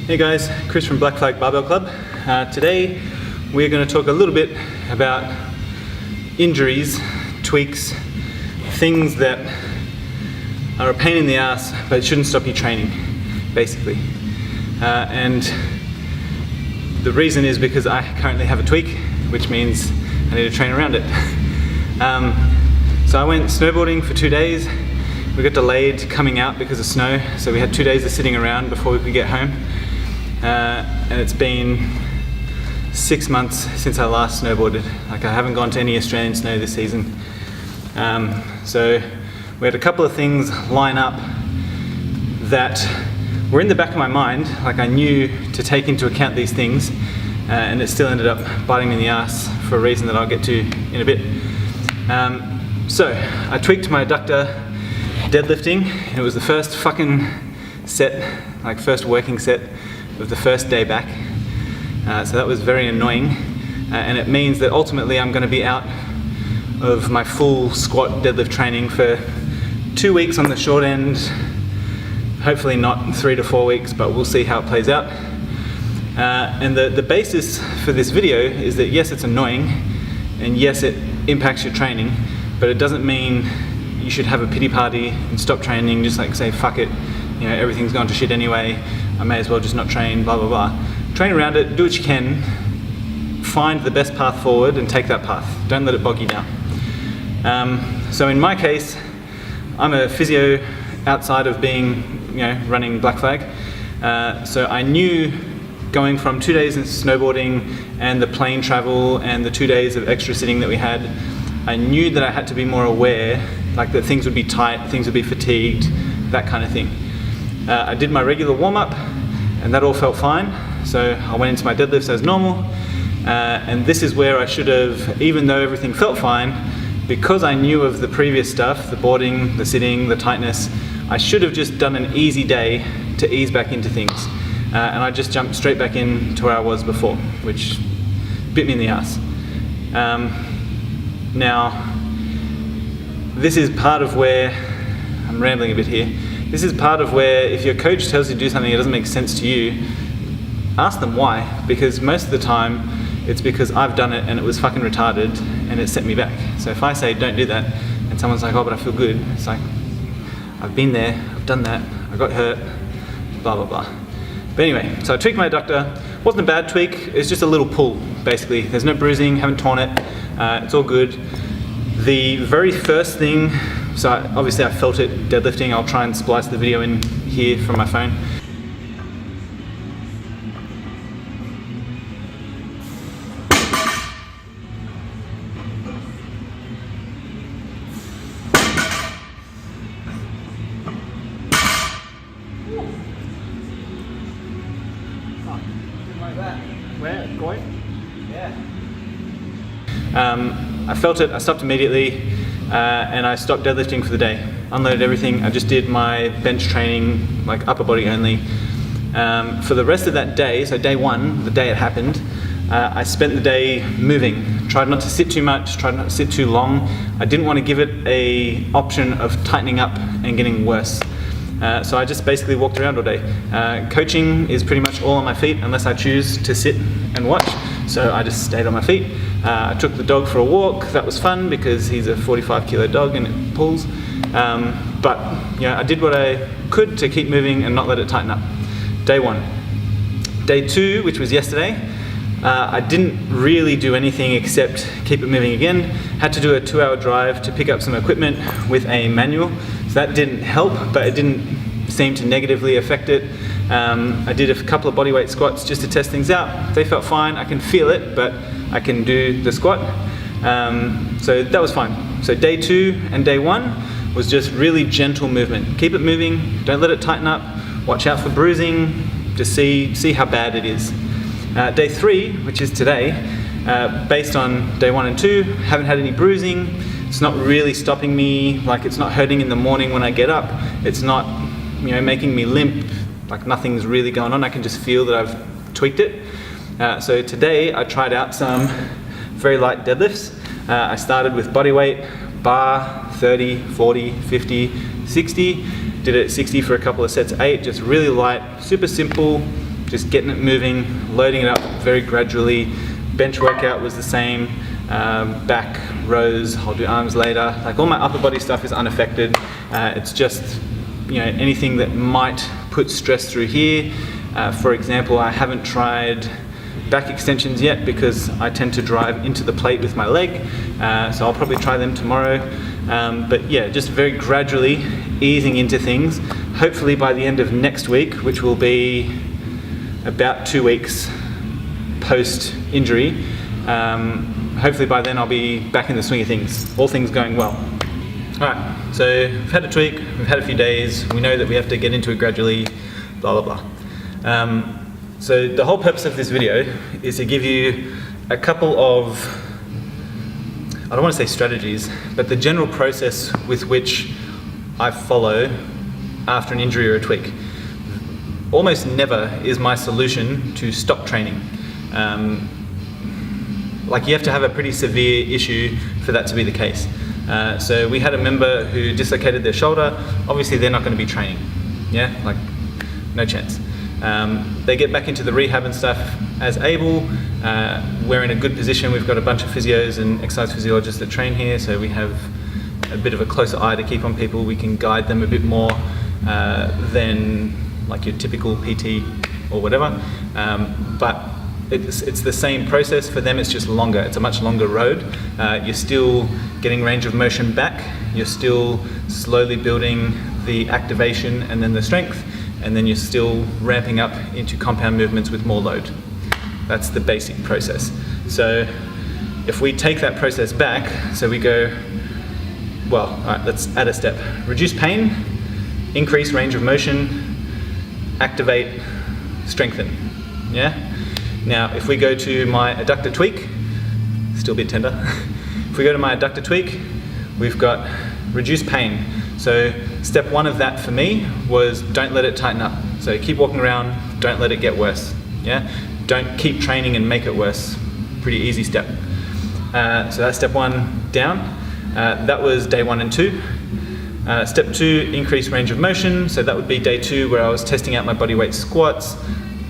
Hey guys, Chris from Black Flag Barbell Club. Today we're going to talk a little bit about injuries, tweaks, things that are a pain in the ass but shouldn't stop you training, basically. And the reason is because I currently have a tweak, which means I need to train around it. So I went snowboarding for 2 days. We got delayed coming out because of snow, so we had 2 days of sitting around before we could get home. And it's been 6 months since I last snowboarded. Like, I haven't gone to any Australian snow this season. So we had a couple of things line up that were in the back of my mind. Like, I knew to take into account these things, and it still ended up biting me in the ass for a reason that I'll get to in a bit. So I tweaked my adductor deadlifting. It was the first fucking set, like first working set of the first day back. So that was very annoying. And it means that ultimately I'm going to be out of my full squat deadlift training for 2 weeks on the short end. Hopefully not 3 to 4 weeks, but we'll see how it plays out. And the basis for this video is that yes, it's annoying, and yes, it impacts your training, but it doesn't mean you should have a pity party and stop training, just like say, fuck it, you know, everything's gone to shit anyway, I may as well just not train, blah, blah, blah. Train around it, do what you can, find the best path forward and take that path. Don't let it bog you down. So in my case, I'm a physio outside of being, you know, running Black Flag. So I knew going from 2 days in snowboarding and the plane travel and the 2 days of extra sitting that we had, I knew that I had to be more aware, like that things would be tight, things would be fatigued, that kind of thing. I did my regular warm-up and that all felt fine. So I went into my deadlifts as normal. And this is where I should have, even though everything felt fine, because I knew of the previous stuff, the boarding, the sitting, the tightness, I should have just done an easy day to ease back into things. And I just jumped straight back in to where I was before, which bit me in the ass. Now, this is part of where, I'm rambling a bit here, this is part of where if your coach tells you to do something that doesn't make sense to you, ask them why, because most of the time it's because I've done it and it was fucking retarded and it set me back. So if I say don't do that and someone's like, oh, but I feel good, it's like, I've been there, I've done that, I got hurt, blah, blah, blah. But anyway, so I tweaked my adductor. Wasn't a bad tweak, it's just a little pull, basically. There's no bruising, haven't torn it, it's all good. The very first thing, so obviously I felt it deadlifting. I'll try and splice the video in here from my phone. Where? Going? Yeah. I felt it, I stopped immediately, and I stopped deadlifting for the day. Unloaded everything, I just did my bench training, like upper body only. For the rest of that day, so day one, the day it happened, I spent the day moving. Tried not to sit too much, tried not to sit too long. I didn't want to give it an option of tightening up and getting worse. So I just basically walked around all day. Coaching is pretty much all on my feet unless I choose to sit and watch. So I just stayed on my feet. I took the dog for a walk. That was fun because he's a 45 kilo dog and it pulls. But yeah, I did what I could to keep moving and not let it tighten up. Day one. Day two, which was yesterday, I didn't really do anything except keep it moving again. Had to do a 2-hour drive to pick up some equipment with a manual. So that didn't help, but it didn't seem to negatively affect it. I did a couple of bodyweight squats just to test things out. They felt fine. I can feel it, but I can do the squat. So that was fine. So day two and day one was just really gentle movement. Keep it moving, don't let it tighten up, watch out for bruising, just see how bad it is. Day three, which is today, based on day one and two, haven't had any bruising. It's not really stopping me, like it's not hurting in the morning when I get up. It's not, you know, making me limp, like nothing's really going on. I can just feel that I've tweaked it. So today I tried out some very light deadlifts. I started with body weight, bar, 30, 40, 50, 60. Did it at 60 for a couple of sets, 8, just really light, super simple, just getting it moving, loading it up very gradually. Bench workout was the same, back, rows, I'll do arms later. Like all my upper body stuff is unaffected. It's just, anything that might put stress through here. For example, I haven't tried back extensions yet because I tend to drive into the plate with my leg, so I'll probably try them tomorrow. But yeah, just very gradually easing into things. Hopefully by the end of next week, which will be about 2 weeks post injury, hopefully by then I'll be back in the swing of things, all things going well. Alright, so we've had a tweak, we've had a few days, we know that we have to get into it gradually, blah blah blah. So the whole purpose of this video is to give you a couple of, I don't want to say strategies, but the general process with which I follow after an injury or a tweak. Almost never is my solution to stop training. Like you have to have a pretty severe issue for that to be the case. So we had a member who dislocated their shoulder. Obviously they're not going to be training. Yeah, like no chance. They get back into the rehab and stuff as able. We're in a good position. We've got a bunch of physios and exercise physiologists that train here, so we have a bit of a closer eye to keep on people. We can guide them a bit more than like your typical PT or whatever. But it's the same process. For them it's just longer. It's a much longer road. You're still getting range of motion back. You're still slowly building the activation and then the strength, and then you're still ramping up into compound movements with more load. That's the basic process. So if we take that process back, so we go, well, all right, let's add a step. Reduce pain, increase range of motion, activate, strengthen, yeah? Now, if we go to my adductor tweak, still a bit tender. If we go to my adductor tweak, we've got reduce pain. So step one of that for me was don't let it tighten up. So keep walking around, don't let it get worse, yeah? Don't keep training and make it worse. Pretty easy step. So that's step one down. That was day 1 and 2. Step 2, increase range of motion. So that would be day 2 where I was testing out my body weight squats,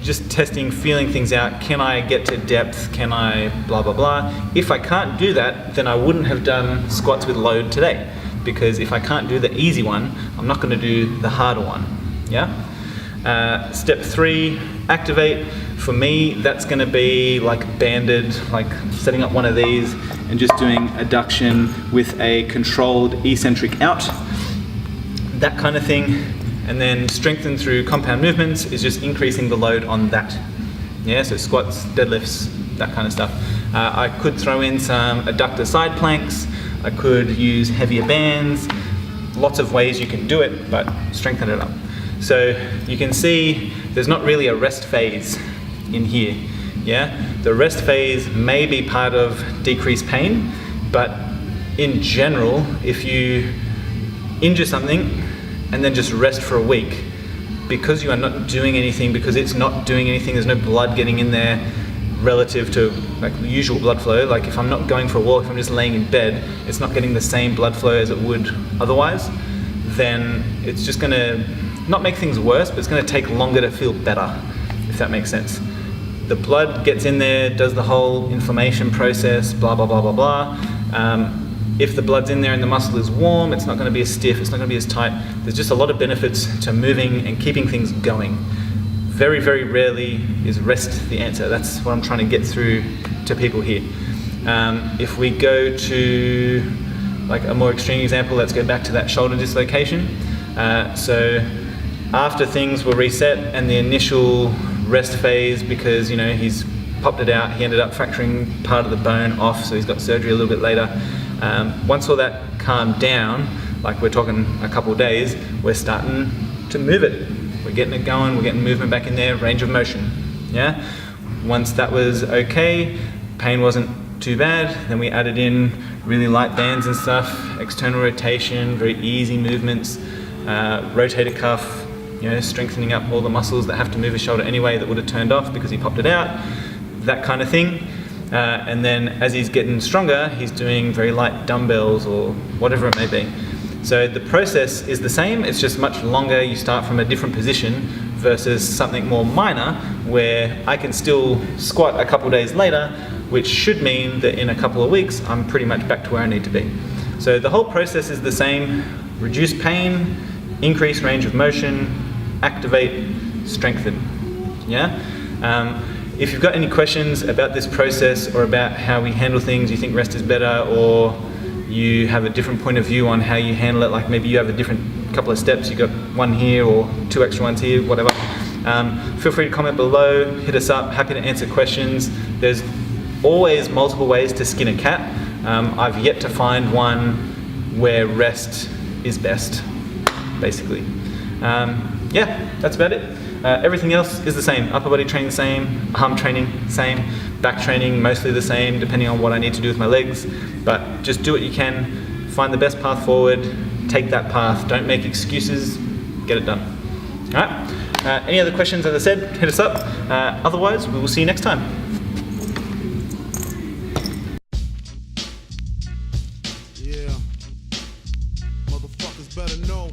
just testing, feeling things out. Can I get to depth? Can I blah, blah, blah? If I can't do that, then I wouldn't have done squats with load today. Because if I can't do the easy one, I'm not gonna do the harder one, yeah? Step 3, activate. For me, that's gonna be like banded, like setting up one of these and just doing adduction with a controlled eccentric out, that kind of thing. And then strengthen through compound movements is just increasing the load on that. Yeah, so squats, deadlifts, that kind of stuff. I could throw in some adductor side planks. I could use heavier bands. Lots of ways you can do it, but strengthen it up. So you can see there's not really a rest phase in here. Yeah, the rest phase may be part of decreased pain, but in general, if you injure something and then just rest for a week, because you are not doing anything, because it's not doing anything, there's no blood getting in there relative to like the usual blood flow. Like if I'm not going for a walk, if I'm just laying in bed, it's not getting the same blood flow as it would otherwise, then it's just gonna not make things worse, but it's gonna take longer to feel better, if that makes sense. The blood gets in there, does the whole inflammation process, blah, blah, blah, blah, blah. If the blood's in there and the muscle is warm, it's not gonna be as stiff, it's not gonna be as tight. There's just a lot of benefits to moving and keeping things going. Very, very rarely is rest the answer. That's what I'm trying to get through to people here. If we go to like a more extreme example, let's go back to that shoulder dislocation. So after things were reset and the initial rest phase, because he's popped it out, he ended up fracturing part of the bone off, so he's got surgery a little bit later. Once all that calmed down, like we're talking a couple of days, we're starting to move it. We're getting it going, we're getting movement back in there, range of motion, yeah? Once that was okay, pain wasn't too bad, then we added in really light bands and stuff, external rotation, very easy movements, rotator cuff, strengthening up all the muscles that have to move his shoulder anyway that would have turned off because he popped it out, that kind of thing. And then as he's getting stronger, he's doing very light dumbbells or whatever it may be. So the process is the same, it's just much longer. You start from a different position versus something more minor where I can still squat a couple days later, which should mean that in a couple of weeks I'm pretty much back to where I need to be. So the whole process is the same: reduce pain, increase range of motion, activate, strengthen. Yeah? If you've got any questions about this process or about how we handle things, you think rest is better, or you have a different point of view on how you handle it, like maybe you have a different couple of steps, you got one here or 2 extra ones here, whatever, feel free to comment below, hit us up, happy to answer questions. There's always multiple ways to skin a cat. I've yet to find one where rest is best, basically. Yeah, that's about it. Everything else is the same. Upper body training the same, arm training same, back training mostly the same, depending on what I need to do with my legs. But just do what you can, find the best path forward, take that path, don't make excuses, get it done. All right, any other questions, as I said, hit us up. Otherwise, we will see you next time. Yeah, motherfuckers better know.